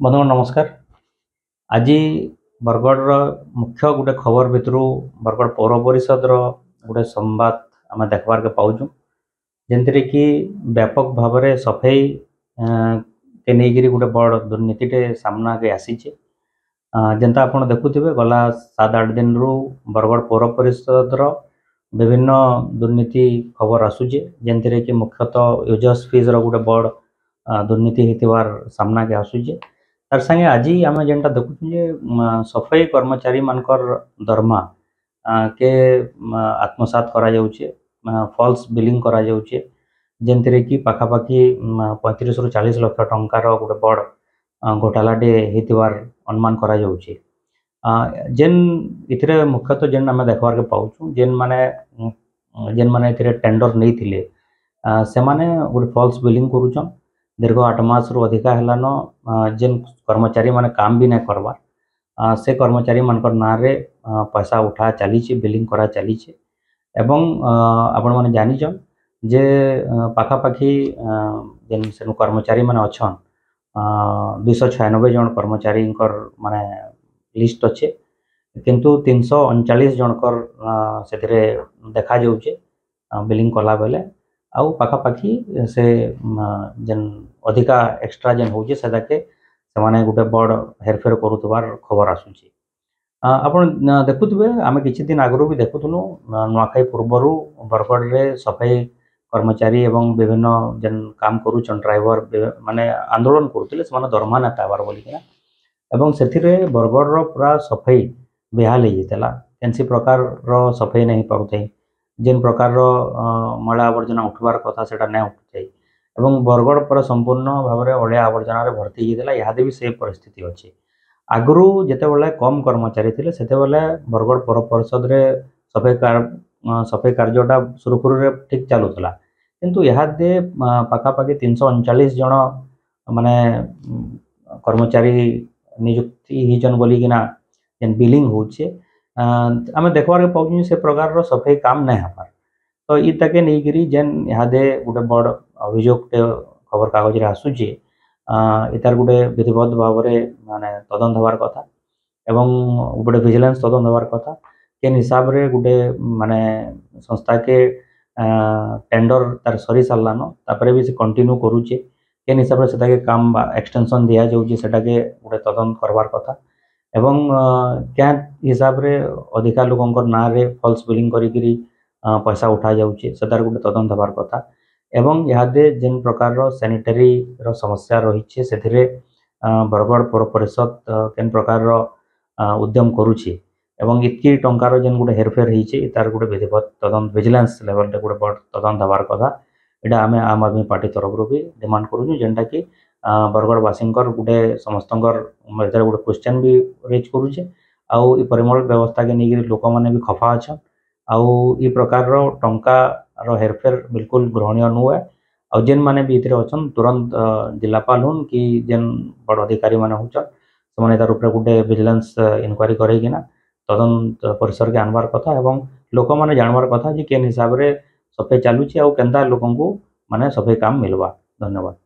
बंधुगण नमस्कार। आज बरगढ़ मुख्य गोटे खबर भितर बरगढ़ पौर परिषद गोटे संवाद आम देखबार के पाऊँ जमीन कि व्यापक भाव में सफाई के नहीं गोटे बड़ दुर्नीतिटे सामना के आसी जेनता आप देखुवे गला 7-8 दिन रु बरगढ़ पौर परिषद विभिन्न दुर्नीति खबर आसूचे जमीन कि मुख्यतः यूजर्स फीज गोटे बड़ दुर्नीति होतिबार सामना के आसूचे तार संगे आज आम जेनटा देखुँ जे सफाई कर्मचारी मानकर दरमा के आत्मसात करा जाउछे फॉल्स बिलिंग करा जाउछे जेनथिरे कि पाखापाखि 35 रु 40 लाख टंकार गोटे बड़ घोटालाटे होतिबार अनुमान करा जाउछे। जेन इथिरे मुख्यतः जेन आम देखबार के पाउछु जेन माने इथिरे टेंडर नहीं थिले से माने गोटे फॉल्स बिलिंग करूछन दीर्घ 8 मास रु अधिका हेलान जेन कर्मचारी माने काम भी नहीं करवार से कर्मचारी मानकर ना रे पैसा उठा चली बिलिंग करा चली एवं आपण माने जानिछन जे पाखापाखि जेन से कर्मचारी माने अच्छन 296 जन कर्मचारी माने लिस्ट अच्छे किंतु 339 जनकर से देखा जाउछे बिलिंग कला बेले आउ पाखापाखि से जेन अधिका एक्स्ट्रा जेन होचे सेदाके से गोटे बड़ हेरफेर करुवार खबर आसूची। आपण देखुवे आम किछि दिन आगु भी देखुलु नुआखाई पूर्वर बरगढ़ रे सफाई कर्मचारी एवं विभिन्न जेन काम करूछन ड्राइवर माने आंदोलन करुले से दरमा ना पाइबार बोलिकिना एवं से बरगढ़ पूरा सफाई बेहाल होता कैंसी प्रकार सफाई नहीं पारे जेन प्रकार मैला आवर्जना उठवार कथा से नहीं उठुए एवं बरगढ़ पूरा संपूर्ण भाव में अड़िया आवर्जन भर्ती होता इहादे भी से परिस्थिति अच्छी आगु जिते बड़े कम कर्मचारी थे से बरगढ़ पौर परिषद सफाई कार्यटा सुरखुरु ठीक चलूला किंतु इहादे पाखापाखि 339 जन माने कर्मचारी नियुक्ति होचन बोलिकिना जेन बिलिंग होचे आम देखबार पाऊँ से प्रकार सफाई काम नहीं हमार तो इताके नहीं जेन इहादे गोटे बड़ अभियोग खबर कागज आसूची इतार गोटे विधिवत भाव में माने तदंत हबार कथा एवं गोटे विजिलेंस तदंत हबार कथा केन हिसाब रे गोटे माने संस्था के टेंडर तार सरी सारान तापर भी से कंटिन्यू करूचे केन हिसाब से काम एक्सटेंशन दिया जाउची सेटाके गोटे तदंत करवार कथा एवं क्या हिसाब रे अधिका लोकंकर ना रे फॉल्स बिलिंग करी पैसा उठा जाउची सेटार गोटे तदंत हबार कथा एवं इहादे जेन प्रकार सैनिटरी समस्या रही से बरगढ़ पौर परिषद केन प्रकार उद्यम करुछि एवं इतकी टंकार जेन गोटे हेरफेर होती तार गोटे विधिवत तदंत विजिलेंस लेवल रे गोटे बड़ तदंत हबार कथा एटा आम आम आदमी पार्टी तरफ भी डिमांड करूँ जेनटा कि बरगढ़वासी गोटे समस्त गोटे क्वेश्चन भी रेज करुचे आउ परिमल व्यवस्था के नहीं लोक मैंने भी खफा अच्छा आउ ई प्रकार टंका हेरफेर बिल्कुल ग्रहणीय नुहे आ जेन माने भी इतरे अच्छन तुरंत जिलापाल हूँ कि जेन बड़ अधिकारी माने होचन से तार ऊपर गोटे विजिलेंस इनक्वारी करना तदंत परिसर के आनबार कथा एवं लोक मैंने जानबार कथा कि केन हिसाब रे सफाई चलुची आउ केनता लोकंकु माने सफाई काम मिलवा। धन्यवाद।